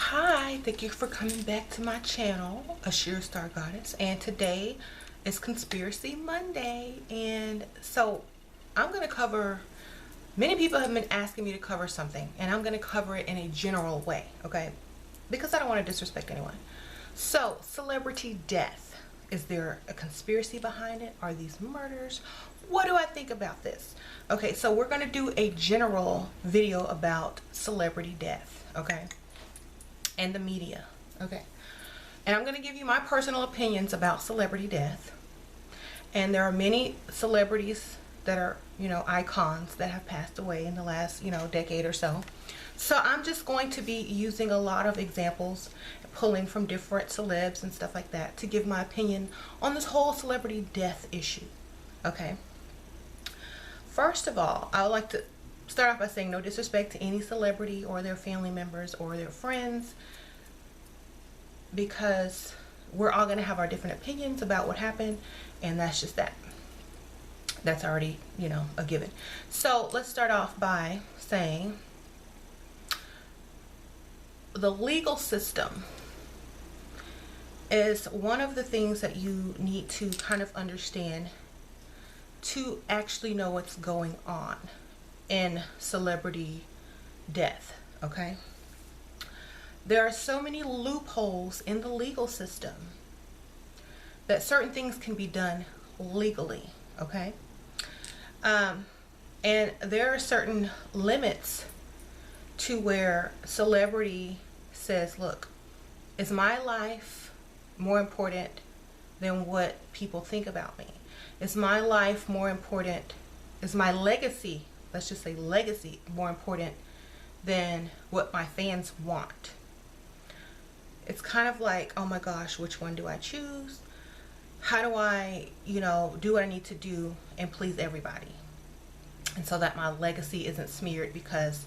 Hi, thank you for coming back to my channel, Ashira Star Goddess, and today is Conspiracy Monday. And so I'm going to cover, many people have been asking me to cover something, and I'm going to cover it in a general way, okay, because I don't want to disrespect anyone. So celebrity death, is there a conspiracy behind it? Are these murders? What do I think about this? Okay, so we're going to do a general video about celebrity death, okay, and the media, okay. And I'm going to give you my personal opinions about celebrity death. And there are many celebrities that are, icons that have passed away in the last, decade or so. So I'm just going to be using a lot of examples, pulling from different celebs and stuff like that to give my opinion on this whole celebrity death issue, okay. First of all, I would like to start off by saying no disrespect to any celebrity or their family members or their friends, because we're all going to have our different opinions about what happened, and that's just that. That's already, a given. So let's start off by saying the legal system is one of the things that you need to kind of understand to actually know what's going on in celebrity death, okay. There are so many loopholes in the legal system that certain things can be done legally, okay. And there are certain limits to where celebrity says, look, is my life more important than what people think about me? Is my life more important? Is my legacy, let's just say legacy, more important than what my fans want? It's kind of like, oh my gosh, which one do I choose? How do I, do what I need to do and please everybody? And so that my legacy isn't smeared because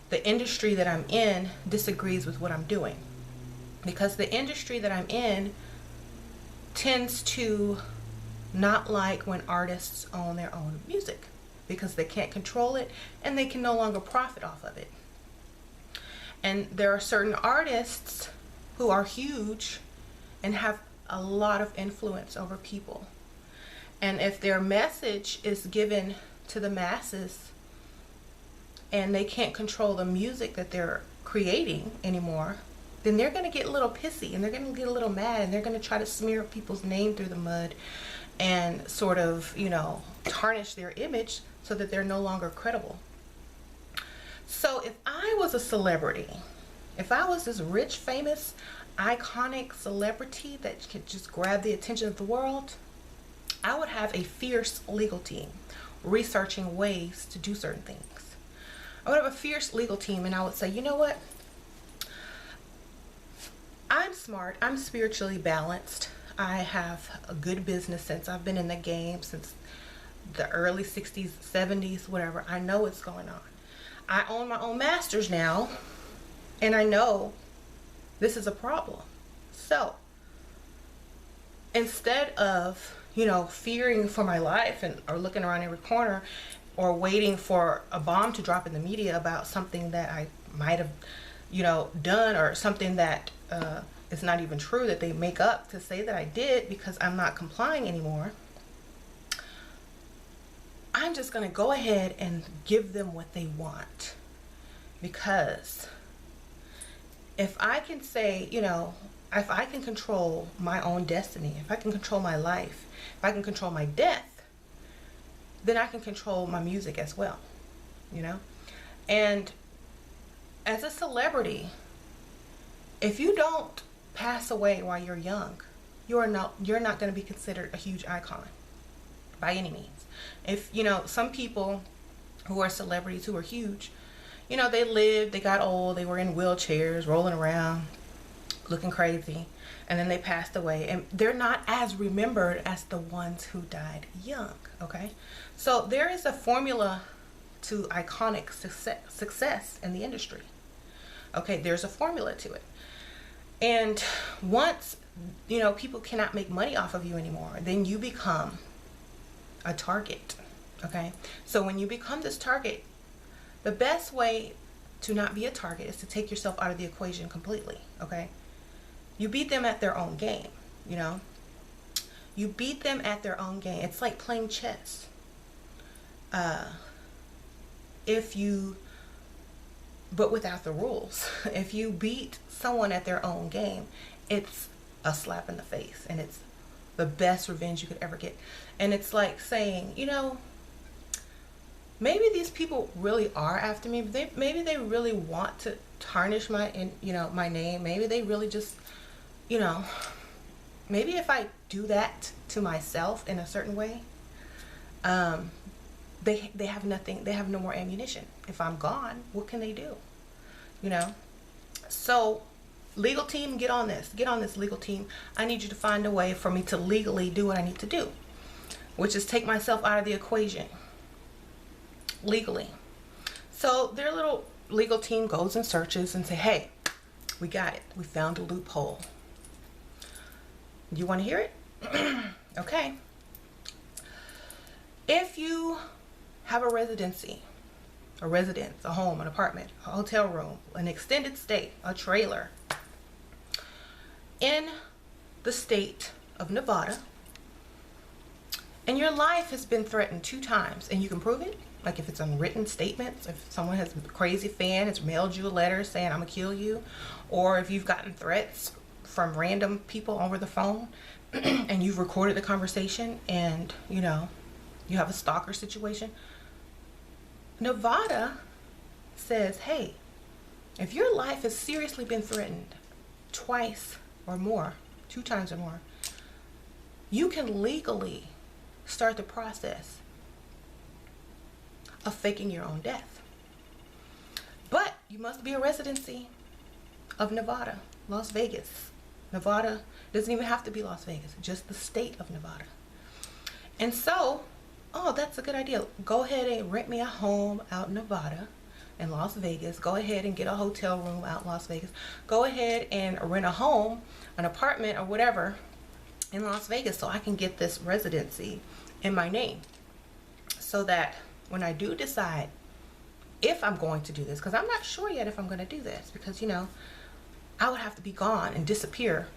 the industry that I'm in disagrees with what I'm doing. Because the industry that I'm in tends to not like when artists own their own music, because they can't control it and they can no longer profit off of it. And there are certain artists who are huge and have a lot of influence over people. And if their message is given to the masses and they can't control the music that they're creating anymore, then they're going to get a little pissy and they're going to get a little mad, and they're going to try to smear people's name through the mud and sort of, tarnish their image so that they're no longer credible. So if I was a celebrity, if I was this rich, famous, iconic celebrity that could just grab the attention of the world, I would have a fierce legal team researching ways to do certain things. I would have a fierce legal team, and I would say, you know what? I'm smart. I'm spiritually balanced. I have a good business sense. I've been in the game since the early 60s, 70s, whatever. I know what's going on. I own my own masters now, and I know this is a problem. So instead of, fearing for my life or looking around every corner or waiting for a bomb to drop in the media about something that I might have, done, or something that is not even true that they make up to say that I did because I'm not complying anymore, I'm just going to go ahead and give them what they want. Because if I can say, if I can control my own destiny, if I can control my life, if I can control my death, then I can control my music as well, And as a celebrity, if you don't pass away while you're young, you're not going to be considered a huge icon by any means. If, some people who are celebrities who are huge, they lived, they got old, they were in wheelchairs, rolling around, looking crazy, and then they passed away, and they're not as remembered as the ones who died young, okay? So there is a formula to iconic success in the industry, okay? There's a formula to it. And once, people cannot make money off of you anymore, then you become a target, okay? So when you become this target, the best way to not be a target is to take yourself out of the equation completely, okay? You beat them at their own game, you know? You beat them at their own game. It's like playing chess. But without the rules. If you beat someone at their own game, it's a slap in the face, and it's the best revenge you could ever get. And it's like saying, you know, maybe these people really are after me. Maybe they really want to tarnish my name. Maybe they really just, you know, maybe if I do that to myself in a certain way, they have nothing. They have no more ammunition. If I'm gone, what can they do? You know. So, legal team, get on this. Get on this, legal team. I need you to find a way for me to legally do what I need to do, which is take myself out of the equation legally. So their little legal team goes and searches and say, hey, we got it. We found a loophole. You want to hear it? Okay. If you have a residency, a residence, a home, an apartment, a hotel room, an extended stay, a trailer in the state of Nevada, and your life has been threatened 2 times, and you can prove it, like if it's unwritten statements, if someone has, a crazy fan has mailed you a letter saying I'm gonna kill you, or if you've gotten threats from random people over the phone and you've recorded the conversation, and you know you have a stalker situation, Nevada says, hey, if your life has seriously been threatened twice or more, 2 times or more, you can legally start the process of faking your own death. But you must be a residency of Nevada, Las Vegas. Nevada doesn't even have to be Las Vegas, just the state of Nevada. And so, oh, that's a good idea. Go ahead and rent me a home out in Nevada, in Las Vegas. Go ahead and get a hotel room out in Las Vegas. Go ahead and rent a home, an apartment or whatever in Las Vegas so I can get this residency in my name. So that when I do decide if I'm going to do this, because I'm not sure yet if I'm going to do this, because, you know, I would have to be gone and disappear,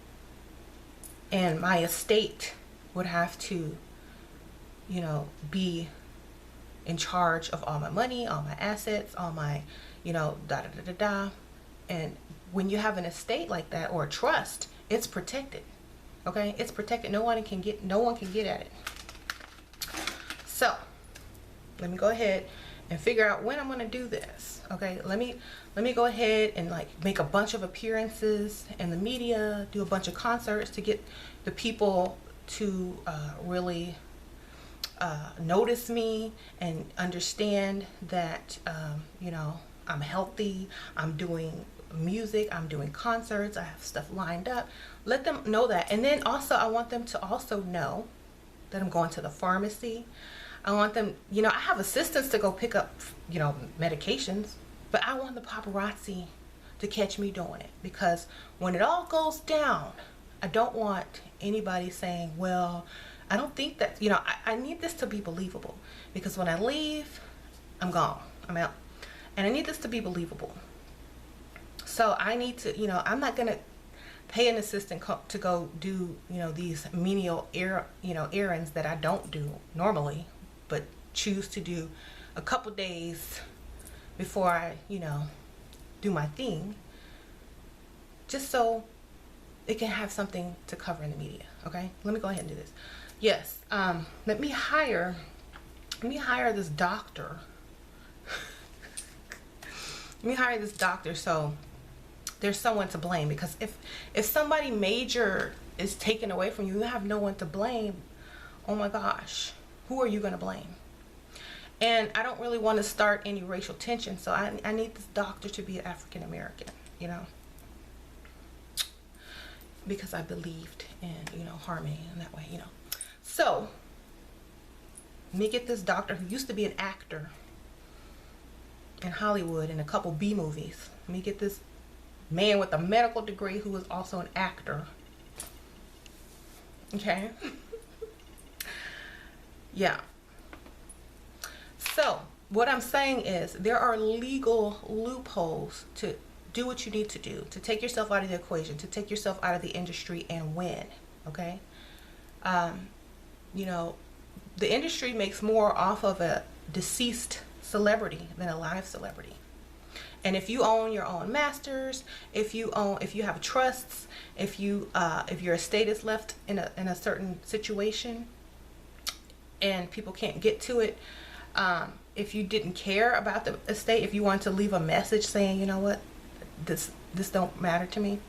and my estate would have to, you know, be in charge of all my money, all my assets, all my, you know, da da da da da. And when you have an estate like that, or a trust, it's protected. Okay, it's protected. No one can get at it. So let me go ahead and figure out when I'm going to do this. Okay, let me go ahead and like make a bunch of appearances in the media, do a bunch of concerts to get the people to really notice me and understand that you know, I'm healthy, I'm doing music, I'm doing concerts, I have stuff lined up. Let them know that. And then also I want them to also know that I'm going to the pharmacy. I want them, you know, I have assistants to go pick up, you know, medications, but I want the paparazzi to catch me doing it, because when it all goes down, I don't want anybody saying, well, I don't think that, you know, I need this to be believable, because when I leave, I'm gone, I'm out, and I need this to be believable. So I need to, you know, I'm not going to pay an assistant to go do, you know, these menial errands that I don't do normally, but choose to do a couple days before I, you know, do my thing, just so it can have something to cover in the media. Okay, let me go ahead and do this. Yes, let me hire this doctor. Let me hire this doctor so there's someone to blame, because if somebody major is taken away from you, you have no one to blame. Oh my gosh, who are you going to blame? And I don't really want to start any racial tension, so I need this doctor to be African American, you know, because I believed in, you know, harmony in that way, you know. So let me get this doctor who used to be an actor in Hollywood in a couple B movies. Let me get this man with a medical degree who is also an actor. Okay. Yeah. So what I'm saying is there are legal loopholes to do what you need to do, to take yourself out of the equation, to take yourself out of the industry and win. Okay. You know, the industry makes more off of a deceased celebrity than a live celebrity. And if you own your own masters, if you have trusts, if your estate is left in a certain situation and people can't get to it, if you didn't care about the estate, if you wanted to leave a message saying, you know what, this don't matter to me,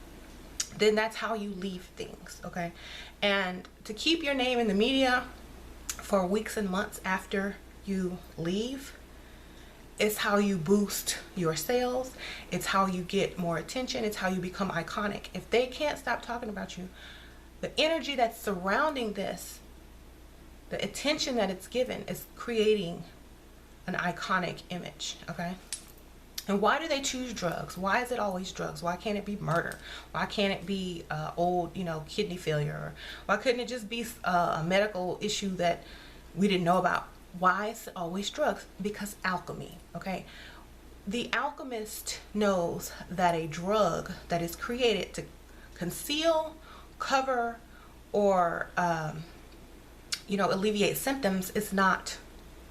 then that's how you leave things. Okay. And to keep your name in the media for weeks and months after you leave, it's how you boost your sales. It's how you get more attention. It's how you become iconic. If they can't stop talking about you, the energy that's surrounding this, the attention that it's given, is creating an iconic image. Okay. And why do they choose drugs? Why is it always drugs? Why can't it be murder? Why can't it be old, kidney failure? Or why couldn't it just be a medical issue that we didn't know about? Why is it always drugs? Because alchemy. Okay. The alchemist knows that a drug that is created to conceal, cover, or alleviate symptoms is not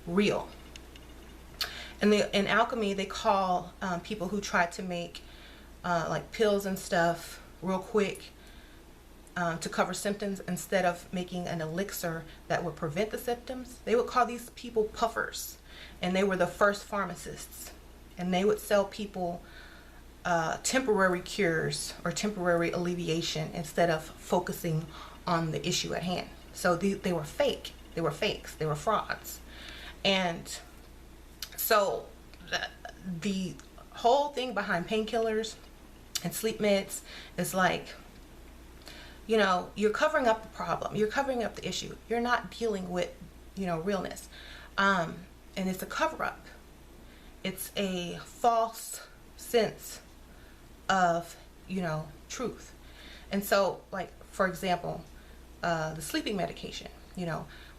real. And in alchemy, they call people who try to make like pills and stuff real quick to cover symptoms instead of making an elixir that would prevent the symptoms. They would call these people puffers. And they were the first pharmacists. And they would sell people temporary cures or temporary alleviation instead of focusing on the issue at hand. So they were fake. They were fakes. They were frauds. And so the whole thing behind painkillers and sleep meds is like, you're covering up the problem. You're covering up the issue. You're not dealing with, realness. And it's a cover up. It's a false sense of, truth. And so, like, for example, the sleeping medication,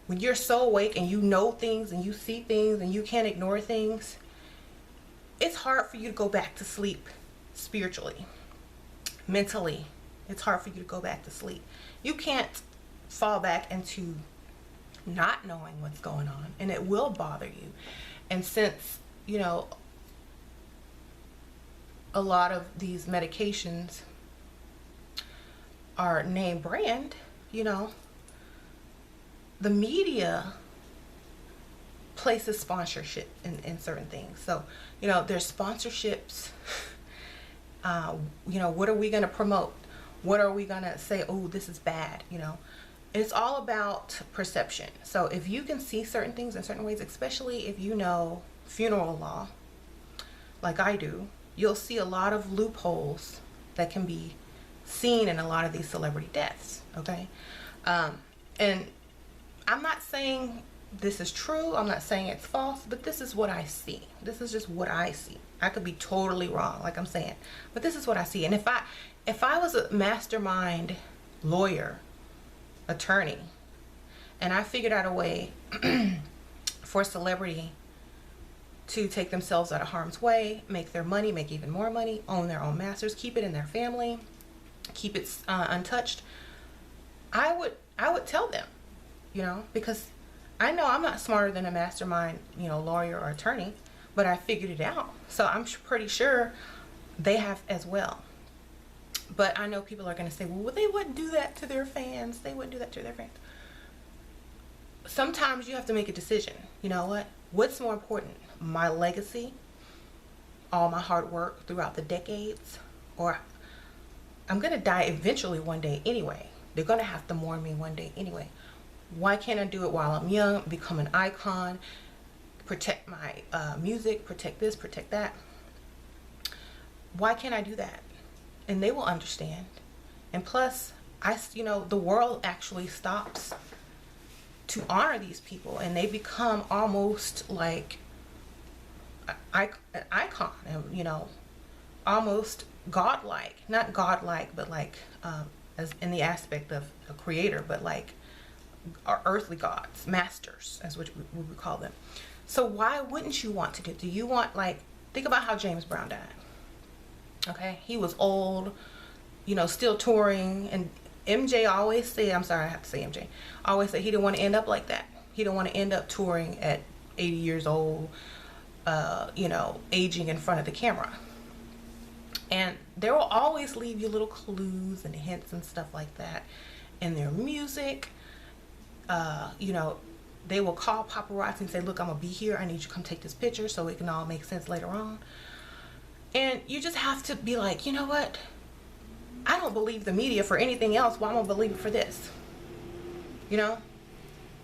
when you're so awake and you know things and you see things and you can't ignore things, it's hard for you to go back to sleep spiritually, mentally. It's hard for you to go back to sleep. You can't fall back into not knowing what's going on, and it will bother you. And since, a lot of these medications are name brand, the media places sponsorship in certain things. So, there's sponsorships. What are we going to promote? What are we going to say? Oh, this is bad. It's all about perception. So if you can see certain things in certain ways, especially if you know funeral law, like I do, you'll see a lot of loopholes that can be seen in a lot of these celebrity deaths. Okay. And I'm not saying this is true. I'm not saying it's false, but this is what I see. This is just what I see. I could be totally wrong, like I'm saying, but this is what I see. And if I was a mastermind lawyer, attorney, and I figured out a way for a celebrity to take themselves out of harm's way, make their money, make even more money, own their own masters, keep it in their family, keep it untouched, I would tell them, because I know I'm not smarter than a mastermind, lawyer or attorney, but I figured it out. So I'm pretty sure they have as well. But I know people are going to say, well, they wouldn't do that to their fans. They wouldn't do that to their fans. Sometimes you have to make a decision. You know what? What's more important? My legacy, all my hard work throughout the decades, or I'm going to die eventually one day anyway. They're going to have to mourn me one day anyway. Why can't I do it while I'm young, become an icon, protect my music, protect this, protect that? Why can't I do that? And they will understand. And plus, the world actually stops to honor these people, and they become almost like an icon, and almost godlike. Not godlike, but like as in the aspect of a creator, but like our earthly gods, masters, as what we would call them. So why wouldn't you want to do you want, like, think about how James Brown died. Okay, he was old, you know, still touring, and MJ always said, I'm sorry, I have to say MJ, always said he didn't want to end up like that. He didn't want to end up touring at 80 years old, you know, aging in front of the camera. And they will always leave you little clues and hints and stuff like that in their music. You know, they will call paparazzi and say, look, I'm gonna be here, I need you to come take this picture so it can all make sense later on. And you just have to be like, you know what, I don't believe the media for anything else, why am I gonna believe it for this? You know,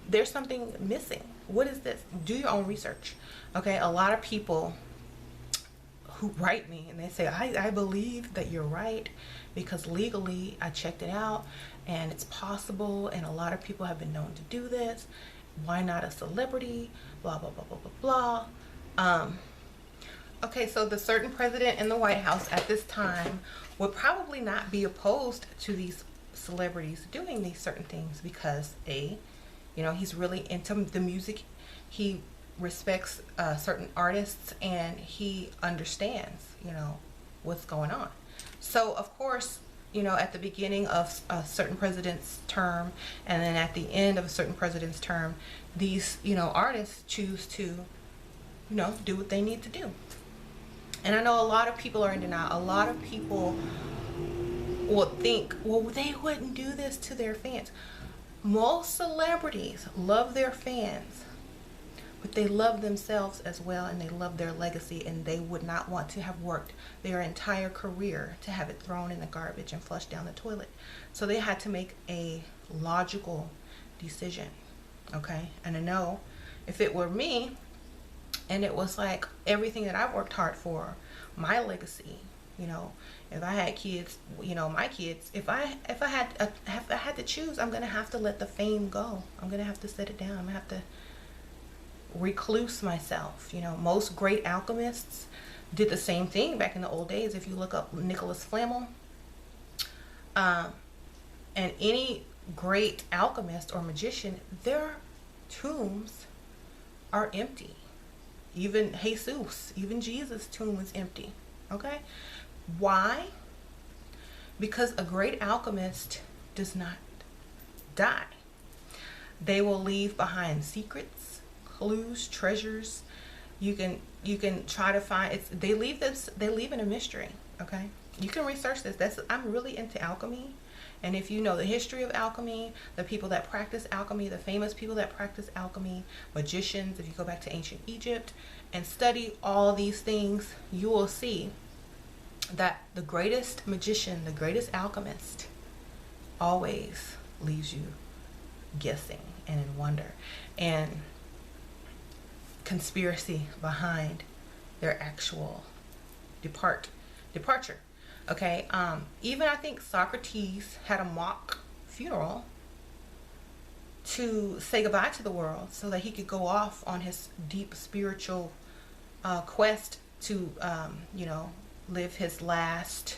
there's something missing. What is this? Do your own research. Okay, a lot of people who write me and they say, I believe that you're right because legally I checked it out and it's possible, and a lot of people have been known to do this. Why not a celebrity? Blah blah blah blah blah blah. Okay, so the certain president in the White House at this time would probably not be opposed to these celebrities doing these certain things because you know, he's really into the music. He respects certain artists, and he understands, you know, what's going on. So of course, you know, at the beginning of a certain president's term and then at the end of a certain president's term, these, you know, artists choose to, you know, do what they need to do. And I know a lot of people are in denial. A lot of people will think, well, they wouldn't do this to their fans. Most celebrities love their fans, but they love themselves as well, and they love their legacy, and they would not want to have worked their entire career to have it thrown in the garbage and flushed down the toilet. So they had to make a logical decision, okay? And I know if it were me and it was like everything that I've worked hard for, my legacy, you know, if I had kids, you know, my kids, if I had to choose, I'm gonna have to let the fame go. I'm gonna have to set it down. I'm gonna have to recluse myself. You know, most great alchemists did the same thing back in the old days. If you look up Nicholas Flamel, and any great alchemist or magician, their tombs are empty. Even Jesus, even Jesus' tomb is empty. Okay, why? Because a great alchemist does not die. They will leave behind secrets, clues, treasures. You can try to find they leave in a mystery. Okay, you can research this. I'm really into alchemy, and if you know the history of alchemy, the people that practice alchemy, the famous people that practice alchemy, magicians, if you go back to ancient Egypt and study all these things, you will see that the greatest magician, the greatest alchemist, always leaves you guessing and in wonder and conspiracy behind their actual departure. Okay, even I think Socrates had a mock funeral to say goodbye to the world so that he could go off on his deep spiritual quest to you know, live his last,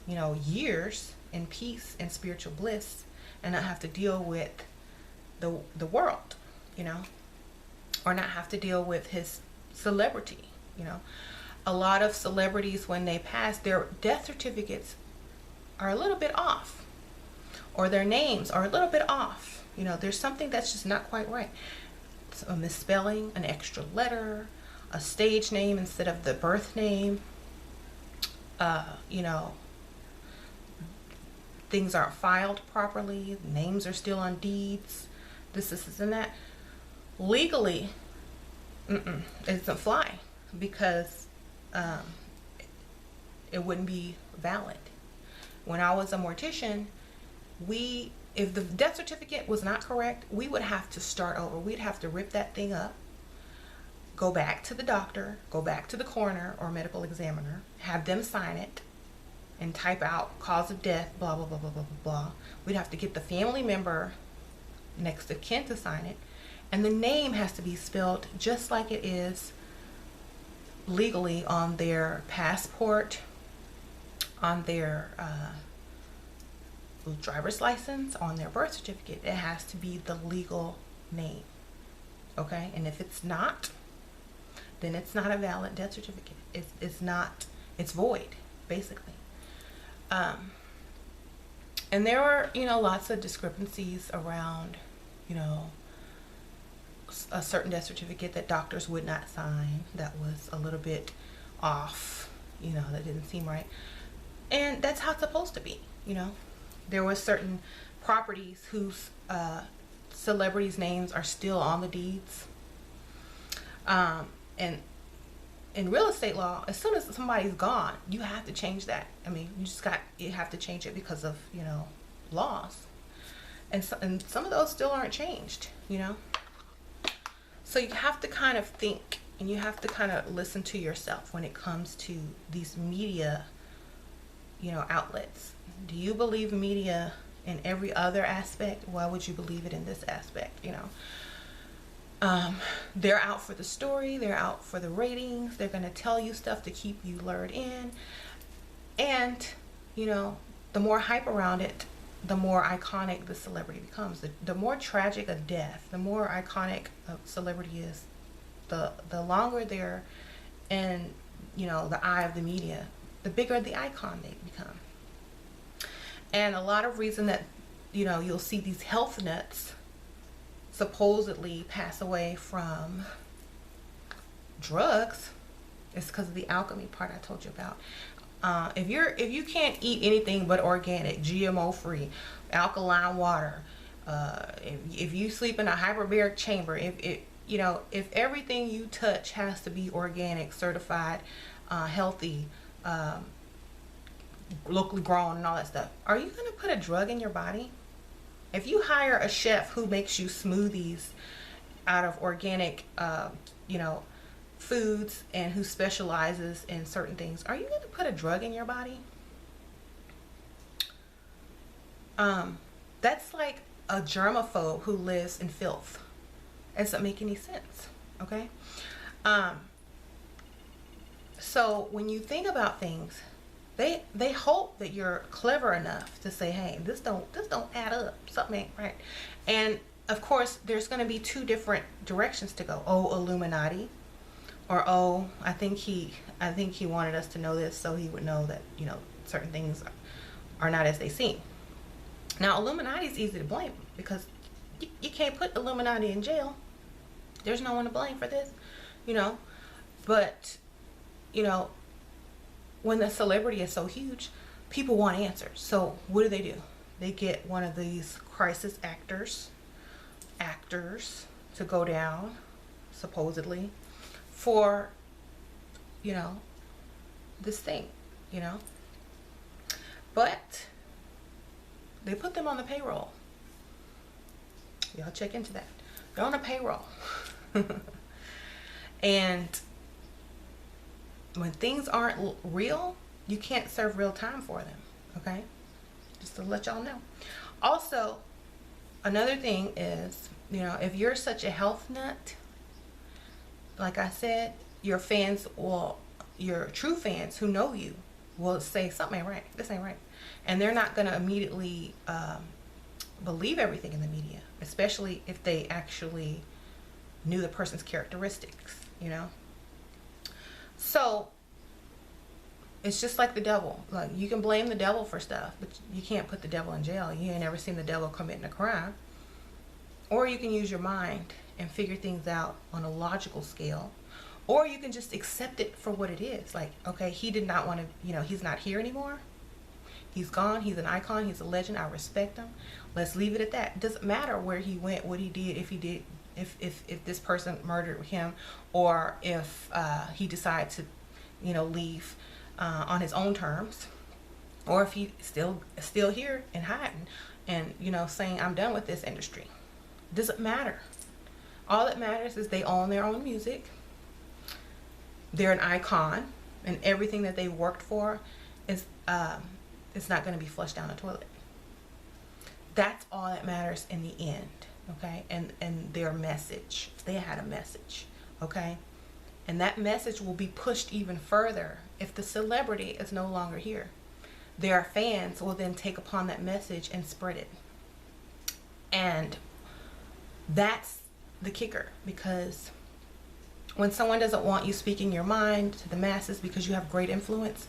you know, years in peace and spiritual bliss and not have to deal with the world, you know, or not have to deal with his celebrity. You know, a lot of celebrities, when they pass, their death certificates are a little bit off, or their names are a little bit off. You know, there's something that's just not quite right. It's a misspelling, an extra letter, a stage name instead of the birth name. You know, things aren't filed properly, names are still on deeds, this and that. Legally, it doesn't fly because it wouldn't be valid. When I was a mortician, if the death certificate was not correct, we would have to start over. We'd have to rip that thing up, go back to the doctor, go back to the coroner or medical examiner, have them sign it, and type out cause of death, blah, blah, blah, blah, blah, blah, blah. We'd have to get the family member next of kin to sign it, and the name has to be spelled just like it is legally on their passport, on their driver's license, on their birth certificate. It has to be the legal name. Okay, and if it's not, then it's not a valid death certificate. It's not, it's void, basically. And there were, lots of discrepancies around, a certain death certificate that doctors would not sign that was a little bit off, that didn't seem right. And that's how it's supposed to be, There were certain properties whose celebrities' names are still on the deeds. And in real estate law, as soon as somebody's gone, you have to change that. I mean, you have to change it because of, laws. And some of those still aren't changed, So you have to kind of think, and you have to kind of listen to yourself when it comes to these media, outlets. Do you believe media in every other aspect? Why would you believe it in this aspect, They're out for the story, they're out for the ratings, they're going to tell you stuff to keep you lured in. And, the more hype around it, the more iconic the celebrity becomes. The more tragic a death, the more iconic a celebrity is, the longer they're in, the eye of the media, the bigger the icon they become. And a lot of reason that, you'll see these health nuts supposedly pass away from drugs is because of the alchemy part I told you about. If you can't eat anything but organic, GMO free, alkaline water, if you sleep in a hyperbaric chamber, if everything you touch has to be organic, certified, healthy, locally grown and all that stuff, are you going to put a drug in your body? If you hire a chef who makes you smoothies out of organic, foods and who specializes in certain things, are you going to put a drug in your body? That's like a germaphobe who lives in filth. It doesn't make any sense, okay? So when you think about things, they hope that you're clever enough to say, hey, this don't add up, something ain't right. And of course there's going to be two different directions to go. Oh, Illuminati, or oh, I think he wanted us to know this so he would know that certain things are not as they seem. Now Illuminati is easy to blame because you can't put Illuminati in jail. There's no one to blame for this, but when the celebrity is so huge, people want answers. So what do? They get one of these crisis actors to go down, supposedly, for, this thing, But they put them on the payroll. Y'all check into that. They're on a payroll. And when things aren't real, you can't serve real time for them, okay? Just to let y'all know. Also, another thing is, if you're such a health nut, like I said, your true fans who know you will say something ain't right, this ain't right. And they're not gonna immediately believe everything in the media, especially if they actually knew the person's characteristics, So it's just like the devil. Like, you can blame the devil for stuff, but you can't put the devil in jail. You ain't never seen the devil committing a crime. Or you can use your mind and figure things out on a logical scale. Or you can just accept it for what it is. Like, okay, he did not want to, he's not here anymore. He's gone. He's an icon. He's a legend. I respect him. Let's leave it at that. It doesn't matter where he went, what he did, if this person murdered him, or if he decided to, leave on his own terms, or if he's still here and hiding and saying, I'm done with this industry. Doesn't matter. All that matters is they own their own music. They're an icon, and everything that they worked for is it's not going to be flushed down the toilet. That's all that matters in the end, okay? And their message. They had a message, okay? And that message will be pushed even further if the celebrity is no longer here. Their fans will then take upon that message and spread it. And that's the kicker, because When someone doesn't want you speaking your mind to the masses because you have great influence,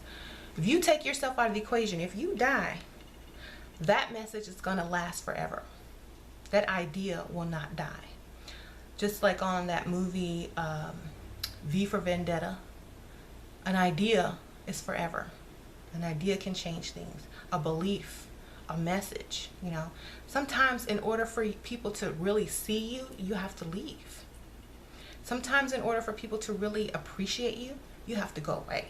if you take yourself out of the equation, if you die, that message is going to last forever. That idea will not die. Just like on that movie V for Vendetta, an idea is forever. An idea can change things. A belief, a message, you know. Sometimes in order for people to really see you, you have to leave. Sometimes in order for people to really appreciate you, you have to go away.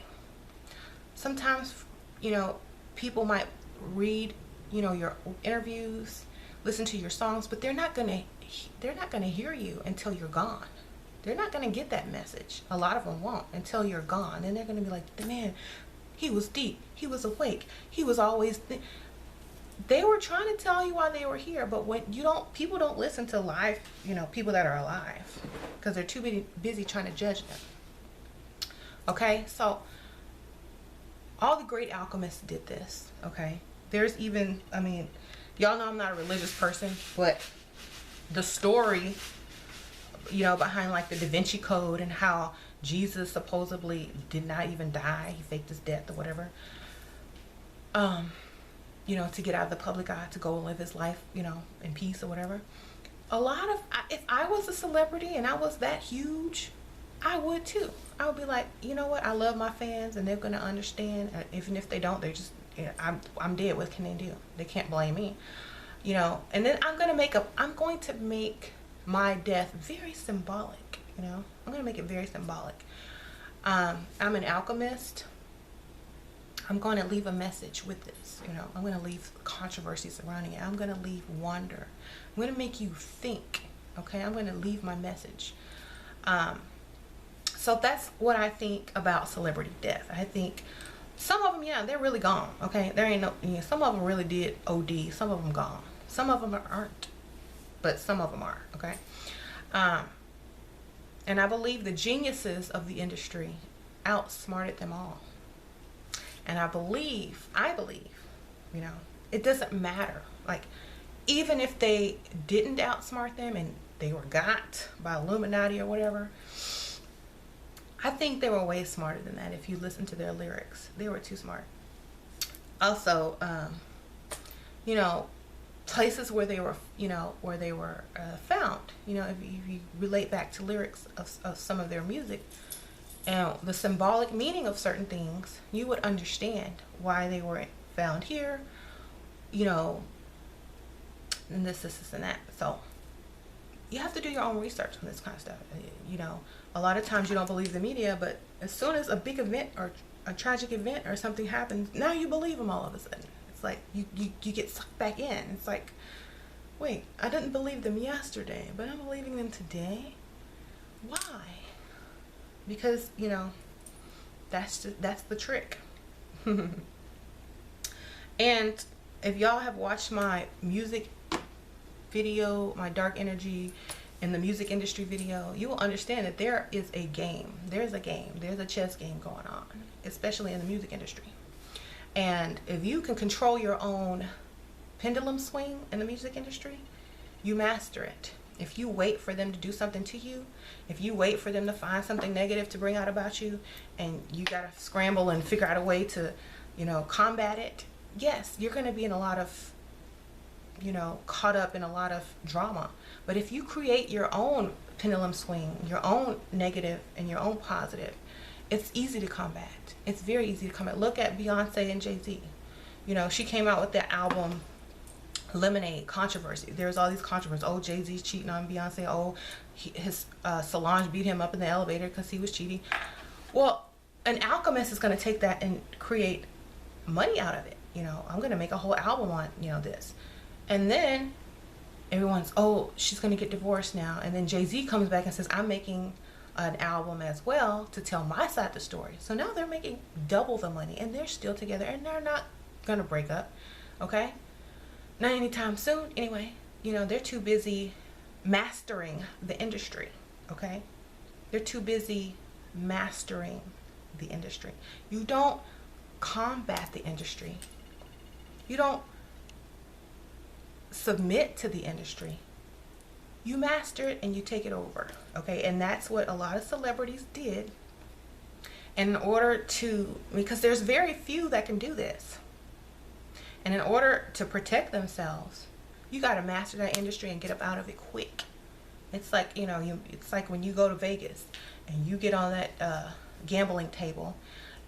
Sometimes, you know, people might read, you know, your interviews, listen to your songs, but they're not gonna hear you until you're gone. They're not gonna get that message. A lot of them won't until you're gone. And they're gonna be like, man, he was deep, he was awake, he was always they were trying to tell you why they were here. But when people don't listen to live, you know, people that are alive, because they're too busy trying to judge them. Okay, so all the great alchemists did this. Okay, there's even, I mean, y'all know I'm not a religious person, but the story, you know, behind like the Da Vinci Code and how Jesus supposedly did not even die, he faked his death or whatever, you know, to get out of the public eye, to go live his life, you know, in peace or whatever. A lot of, if I was a celebrity and I was that huge, I would too. I would be like, you know what, I love my fans and they're going to understand. Even if they don't, they're just, you know, I'm dead. What can they do? They can't blame me, you know. And then I'm going to make my death very symbolic, you know. I'm going to make it very symbolic. I'm an alchemist. I'm going to leave a message with this, you know. I'm going to leave controversy surrounding it. I'm going to leave wonder. I'm going to make you think, okay? I'm going to leave my message. So that's what I think about celebrity death. I think some of them, yeah, they're really gone, okay? There ain't no, you know, some of them really did OD. Some of them gone. Some of them aren't, but some of them are, okay? And I believe the geniuses of the industry outsmarted them all. And I believe, you know, it doesn't matter. Like, even if they didn't outsmart them and they were got by Illuminati or whatever, I think they were way smarter than that. If you listen to their lyrics, they were too smart. Also, you know, places where they were, you know, found, you know, if you relate back to lyrics of some of their music, and the symbolic meaning of certain things, you would understand why they were found here, you know, and this, and that. So you have to do your own research on this kind of stuff. You know, a lot of times you don't believe the media, but as soon as a big event or a tragic event or something happens, now you believe them all of a sudden. It's like you get sucked back in. It's like, wait, I didn't believe them yesterday, but I'm believing them today. Why? Because, you know, that's the trick. And if y'all have watched my music video, my dark energy in the music industry video, you will understand that there is a game. There's a game. There's a chess game going on, especially in the music industry. And if you can control your own pendulum swing in the music industry, you master it. If you wait for them to do something to you, if you wait for them to find something negative to bring out about you, and you gotta scramble and figure out a way to, you know, combat it, yes, you're gonna be in a lot of, you know, caught up in a lot of drama. But if you create your own pendulum swing, your own negative and your own positive, it's easy to combat. It's very easy to combat. Look at Beyonce and Jay-Z. You know, she came out with that album Lemonade, controversy. There's all these controversies. Oh, Jay-Z's cheating on Beyonce. Oh, his Solange beat him up in the elevator because he was cheating. Well, an alchemist is going to take that and create money out of it. You know, I'm going to make a whole album on, you know, this. And then everyone's, oh, she's going to get divorced now. And then Jay-Z comes back and says, I'm making an album as well to tell my side of the story. So now they're making double the money and they're still together and they're not going to break up. Okay? Not anytime soon. Anyway, you know, they're too busy mastering the industry. Okay? They're too busy mastering the industry. You don't combat the industry. You don't submit to the industry. You master it and you take it over. Okay, and that's what a lot of celebrities did. And in order to, because there's very few that can do this, and in order to protect themselves, you got to master that industry and get up out of it quick. It's like, you know, it's like when you go to Vegas and you get on that gambling table,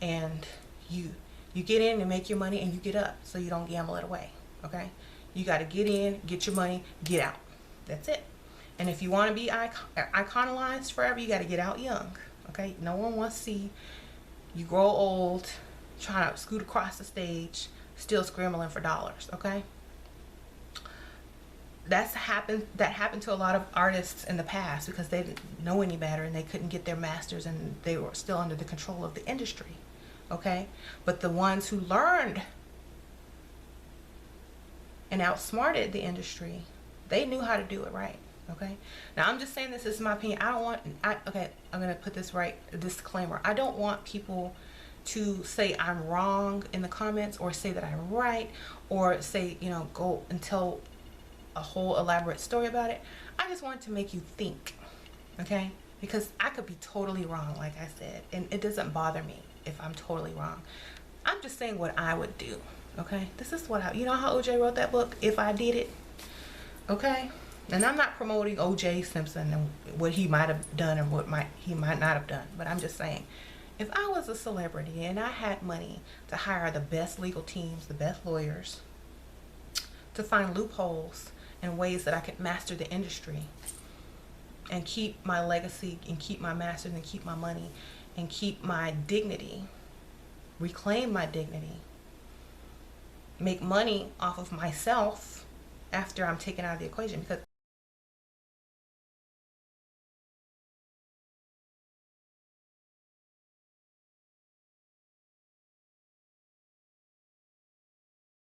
and you get in and make your money and you get up, so you don't gamble it away. Okay, you got to get in, get your money, get out. That's it. And if you want to be iconized forever, you got to get out young. Okay, no one wants to see you grow old trying to scoot across the stage still scrambling for dollars. Okay, that happened to a lot of artists in the past because they didn't know any better and they couldn't get their masters, and they were still under the control of the industry. Okay, but the ones who learned and outsmarted the industry, they knew how to do it right. Okay, now I'm just saying, this is my opinion. Okay, I'm gonna put this right, a disclaimer. I don't want people to say I'm wrong in the comments, or say that I'm right, or say, you know, go and tell a whole elaborate story about it. I just want to make you think. Okay, because I could be totally wrong, like I said, and it doesn't bother me if I'm totally wrong. I'm just saying what I would do. Okay, this is what you know how OJ wrote that book, If I Did It. Okay, and I'm not promoting OJ Simpson and what he might have done and what he might not have done, but I'm just saying, if I was a celebrity and I had money to hire the best legal teams, the best lawyers, to find loopholes and ways that I could master the industry and keep my legacy and keep my masters and keep my money and keep my dignity, reclaim my dignity, make money off of myself after I'm taken out of the equation, because